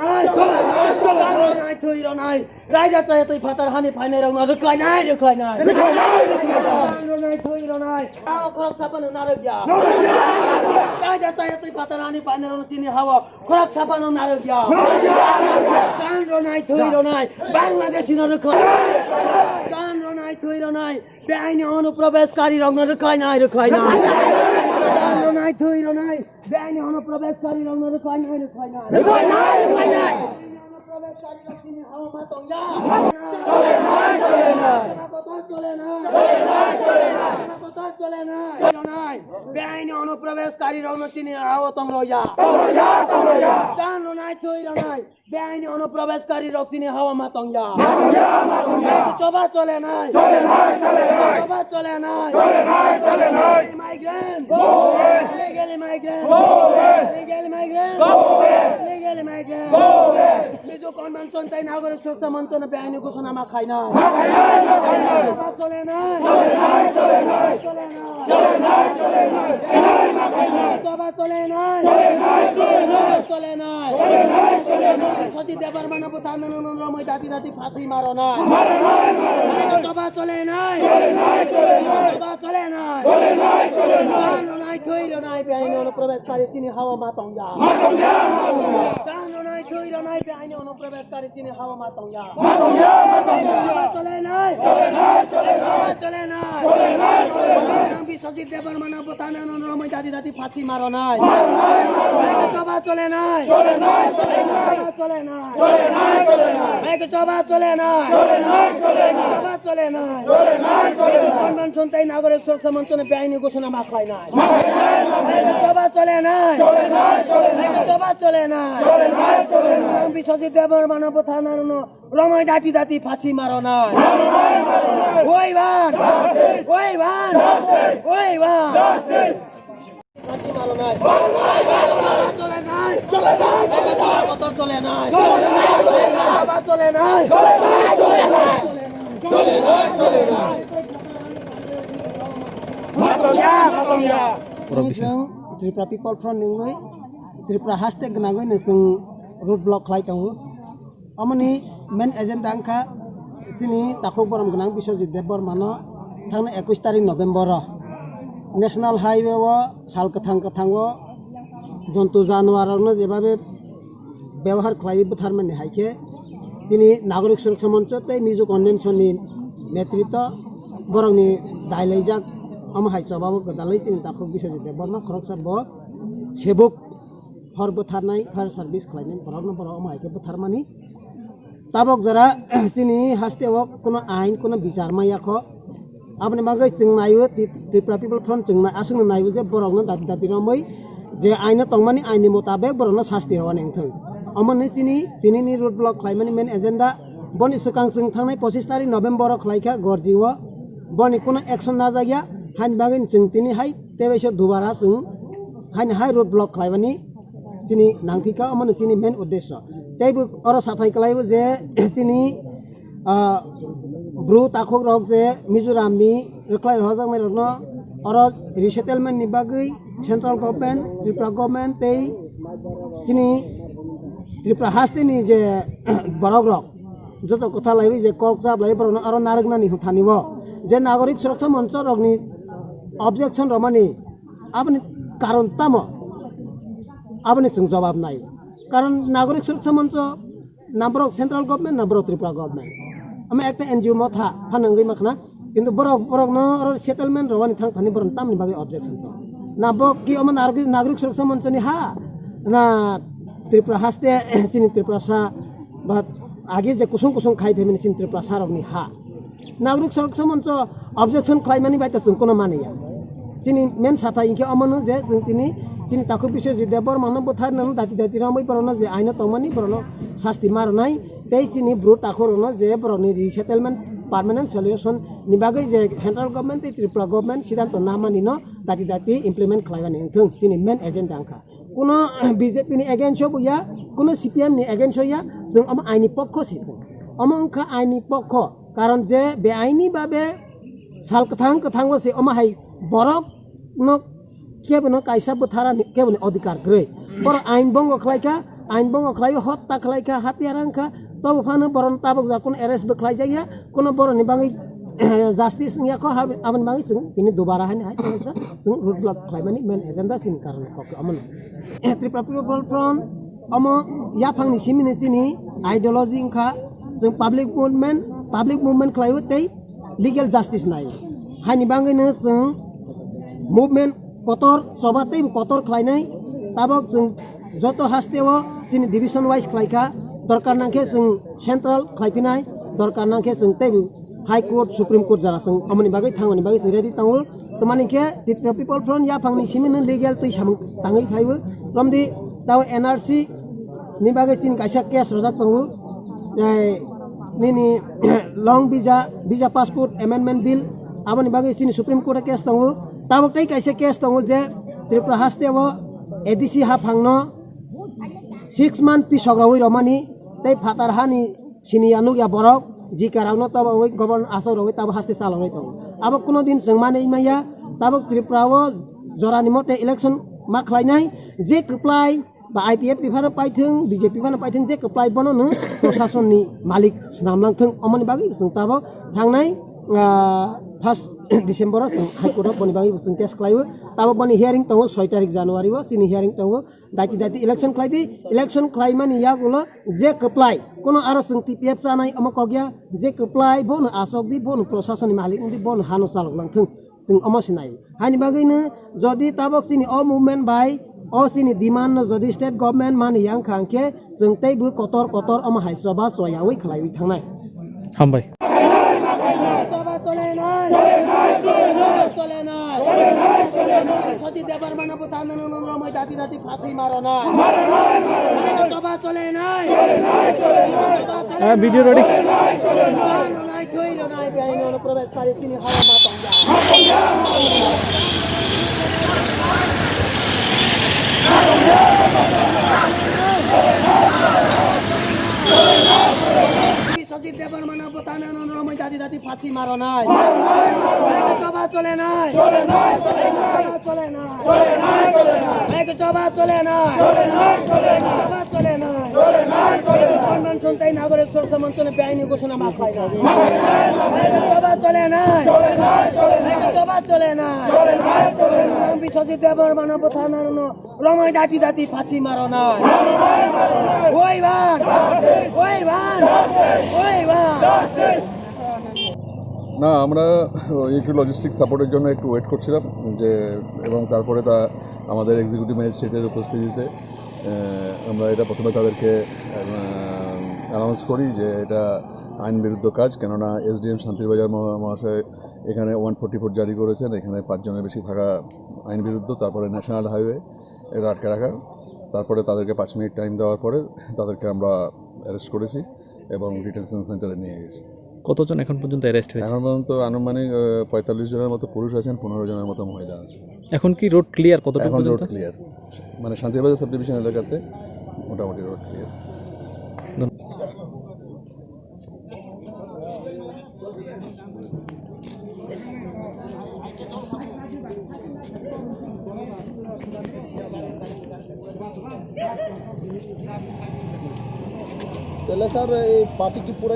নাই নাই থইর নাই রাজা চাই তুই ফাটার হানি ফাইনে রং না রুকলাই নাই নাই থইর নাই আও খরক ছাপানো না রে গিয়া রাজা চাই তুই ফাটার হানি ফাইনে রং চিনি হাওয়া খরক ছাপানো না রে গিয়া কান নাই থইর নাই বাংলাদেশি না রুকলাই কান নাই থইর নাই বেআইনি অনুপ্রবেশকারী রং না রুকলাই নাই নাই থইর নাই বেআইনি অনুপ্রবেশকারী রং না রুকলাই নাই অনুপ্রবেশকারী রং চিনি হাওয়া মাতঙ্গা চলে না বেআইনি অনুপ্রবেশকারী রং চিনি হাওয়া তং রয়া কান নাই থইর নাই বেআইনি অনুপ্রবেশকারী রং চিনি হাওয়া মাতঙ্গা চবা চলে নাই migrant illegal migrant Mizo convention তাই নাগরিক সুরক্ষা মন্ত্রণালয় বেআইনি ঘোষণা খায় না চলে না সচিব দেবার মানব রময় দাদি দাদি ফাঁসি মারো না চলে নাই থইর নাই বেআইনি অনুপ্রবেশকারী চিনি হাওয়া মাতঙ্গা নাই থইর নাই বেআইনি অনুপ্রবেশকারী চিনি হাওয়া মাতঙ্গা চলে নাই সচিব দেবার মানব রময় দাদি দাদি ফাঁসি মারো নাই চলে নাই কনভেনশন তাই নাগরিক সুরক্ষা মন্ত্রণালয় বেআইনি ঘোষণা মাখায় নাই চলে নাই সচিব দেবার মানব থানার রময় দাদি দাদি ফাঁসি মারো নাই ওই ভান ফাঁসি মারো নাই Tripura people from Ningoi, Tripura hashtag Nangoi Nesung roadblock like Amani main agenda angka sini takuk boram genang Biswajit Debor mano tang 21 tarik November National Highway wo sal ketang wo jontu januarno jebabe ব্যবহার খাইব থারমানি হাইকে যিনি নাগরিক সুরক্ষা মঞ্চ তৈ Mizo convention नि নেতৃত্ব বরংনি দাইলাইজাক আম হাইচবাবো গদালাই চিনি তাখক বিশ্বজিত দেববর্মা খরকসার ব সেবক হর বথারনাই ফায়ার সার্ভিস খাইনি বরংনো বড় আম হাইকে বথারমানি তাবক যারা চিনি হাস্তেওক কোনো আইন কোনো বিচার মাইয়াখ আপনি মাগৈ চিংনাইও ত্রিপুরা পিপল ফ্রন্ট চিংনাই আসুং নাইও যে বরংনো দাদি দাদি রमै যে আইনা তংমানি আইনি মোতাবেক বরংনো শাস্তি হওয়ানি থৈ अमन चिनी तिनी रोड ब्लॉक खाइमानी मेन एजेंडा बनि सकां जों थांनाय 25 तारिख नभेम्बर खाइखा गरजिव बनि कोनो एक्शन ना जागिया हाइन बागैन जों तिनी हाय तेबेसो दुबारा जों हाइन हाय रोड ब्लॉक खाइमानी चिनी नांगफिका अमन चिनी मेन उद्देश्य तेबो अर साथाय कलाइबो जे चिनी ब्रु ताखक रक जे मिजोरामनि रख्लाय हजांनाय रनो अर रिसेटलमेन्ट नि बागै सेंट्रल गवर्नमेंट त्रिपुरा गवर्नमेंट तै चिनी त्रिपुरा हास्तेनि जे बरग्रक जत कथा लाइबि जे ककजाब लाइ बरनो आरो नारगनानि हुथानिब जे नागरिक सुरक्षा मंच रगनि ऑब्जेक्शन रमानि आपनि कारण तम आपनि जों जवाब नाय कारण नागरिक सुरक्षा मंच number central government number Tripura government आमे एकटा एनजीओ मथा फानंगै मखना किन्तु बरगनो आरो सेटलमेंट रवानि थांथानि बरन तामनि बागै ऑब्जेक्शन नाबो कि अमन नागरिक सुरक्षा मंचनि हा ना त्रिपुरा हास्ते चिनी त्रिपुरा सा बात आगे जे कुसुम कुसुम खाइ फेमिनि चिनी त्रिपुरा सारकनि हा नागरिक सुरक्षा मंच ऑब्जेक्शन खाइमानि बायता जों कोनो मानिया चिनी मेन साथा इनके अमन जे जों तिनी चिनी ताखु बिश्वजित देबर मानब बथार नन दाति दाति रामै परनो जे आइना तमानि परनो शास्ति मारनाय तै चिनी ब्रु ताखुरनो जे परनि रिसेटलमेंट पार्मानेंट सल्यूशन नि बागै जे सेंट्रल गवर्नमेंट त्रिपुरा गवर्नमेंट सिद्धांत ना मानिनो दाति दाति इमप्लिमेंट खाइबानि थों चिनी मेन एजेंडा आंखा কোনো বিজেপি नि एगेन्स्ट बुया कोनो सीपीएम नि एगेन्स्ट या जों अम आइनि पक्ष सिजों अमंखा आइनि पक्ष कारण जे बे आइनि बाबे साल कथां वसे अमहाय बरक न केबनो कायसा बोथारा केबनो अधिकार ग्रै बर आइन बंग खलाइका ain bongo khlai hot ta khlai ka hatiarang ka tobo phano boron tabok ja kon arrest be khlai jaya kono boron ni bangi justice nya ko aman bangi sing ini dobara hani hai sa sing root block khlai mani main agenda sin karon ko amon Tripura People Front amo ya phangni simini sini ideology kha sing public movement khlai tei legal justice nai hani bangi ne sing movement kotor sobatei kotor khlai nai tabok sing joto hasteo sini division wise khlaika dorkar nangke sing central khlaipinai dorkar nangke sing tebu high court supreme court jara sing amoni bagai thangoni bagai ready tangu tomani ke Tripura People Front ya phangni simin legal tei samung tangai phaibu romdi taw NRC ni bagai sin kaisa case rojak tangu nini long visa passport amendment bill amoni bagai sin supreme court case tangu tabok tei kaisa case tangu je Tripura hasteo ADC ha phangno 6 month pi sograwi romani tei phatar hani sini anuk ya borok ji karangno tabo governor asor roi tabo haste sal roi tong abo kuno din jengmane imaya tabo Tripura o jorani mote election ma khlainai je keplai ba IPF tifana paithung BJP fana paithung je keplai bono no proshasoni ni malik snamlang thung amoni bagi sing tabo thangnai 1 December high court boni bagi sing case klaiu tabo boni hearing tongo 6 tarik January wo sini hearing tongo dati election klai mani yagulo je keplai kono aro sing TPF sanai amokogya je keplai bono asok di bono proshasoni malik di bono hano salok langthung sing amosinai hani bagi ne jodi tabok sini all movement by o sini demand no jodi state government mani yang khangke sing tei bu kotor ama haisoba soyawi khlaiwi thangnai hambai Sati debar mana putanan nomor mai dati pasi marona. Coba tole nai. video ready. Nai thoi nai biain no प्रवेश kari sini hawa matong. Sati debar mana putanan nomor mai dati pasi marona. Coba tole nai. Sontai nagorik sorsa mantone beaini ঘোষণা মা খাই না coba tole nai coba tole nai bisoti debar manabo thanar no romai dati pasi maro nai ওই বার না আমরা একটু logistic সাপোর্টের জন্য একটু ওয়েট করছিলাম যে এবং তারপরে তা আমাদের এক্সিকিউটিভ ম্যাজিস্ট্রেটের উপস্থিতিতে আমরা এটা প্রথমে তাদেরকে অ্যানাউন্স করি যে এটা আইন বিরুদ্ধ কাজ কেননা SDM শান্তিরবাজার মহাশয় এখানে 144 জারি করেছেন এখানে 5 জনের বেশি থাকা আইন বিরুদ্ধ তারপরে ন্যাশনাল হাইওয়ে এটা আটকে রাখা তারপরে তাদেরকে 5 মিনিট টাইম দেওয়ার পরে তাদেরকে আমরা অ্যারেস্ট করেছি এবং ডিটেনশন সেন্টারে নিয়ে গেছি কতজন এখন পর্যন্ত অ্যারেস্ট হয়েছে এখন পর্যন্ত আনুমানিক 45 জনের মতো পুরুষ আছেন 15 জনের মতো মহিলা আছে এখন কি রোড ক্লিয়ার কতটুকু এখন রোড পর্যন্ত ক্লিয়ার মানে শান্তিরবাজার সাব ডিভিশন এলাকাতে মোটামুটি রোড ক্লিয়ার তাহলে স্যার এই পার্টি কি পুরো